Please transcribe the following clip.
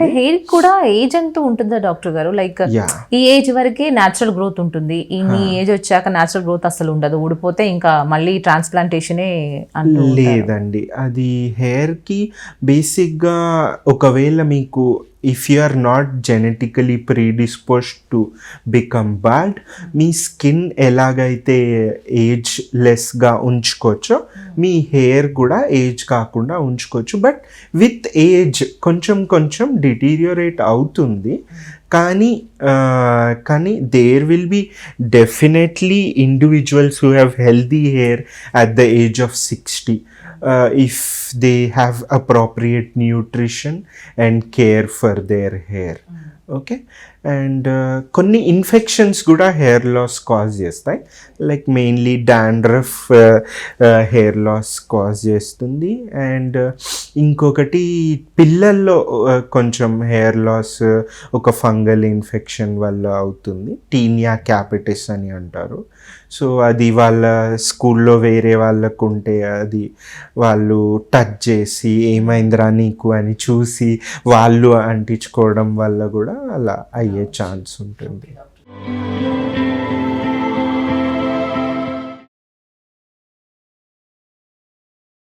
అంటే హెయిర్ కూడా ఏజ్ అంటూ ఉంటుందా డాక్టర్ గారు? లైక్ ఈ ఏజ్ వరకే న్యాచురల్ గ్రోత్ ఉంటుంది, ఈ ఏజ్ వచ్చాక న్యాచురల్ గ్రోత్ అసలు ఉండదు, ఊడిపోతే ఇంకా మళ్ళీ ట్రాన్స్ప్లాంటేషనే అంటూ ఉంటారు. లేదండి, అది హెయిర్కి బేసిక్గా ఒకవేళ మీకు if you are not genetically predisposed to become bald, మీ స్కిన్ ఎలాగైతే ఏజ్ లెస్గా ఉంచుకోవచ్చో మీ హెయిర్ కూడా ఏజ్ కాకుండా ఉంచుకోవచ్చు. బట్ విత్ ఏజ్ కొంచెం కొంచెం డిటీరియోరేట్ అవుతుంది. కానీ there will be definitely individuals who have healthy hair at the age of 60 if they have appropriate nutrition and care for their hair. Okay, and కొన్ని infections కూడా hair loss cause చేస్తాయి. Like mainly dandruff hair loss cause చేస్తుంది. And ఇంకొకటి పిల్లల్లో కొంచెం hair loss ఒక fungal infection వల్ల అవుతుంది, టీనియా క్యాపిటిస్ అని అంటారు. సో అది వాళ్ళ స్కూల్లో వేరే వాళ్ళకు ఉంటే అది వాళ్ళు టచ్ చేసి ఏమైందిరా నీకు అని చూసి వాళ్ళు అంటించుకోవడం వల్ల కూడా అలా అయ్యే ఛాన్స్ ఉంటుంది.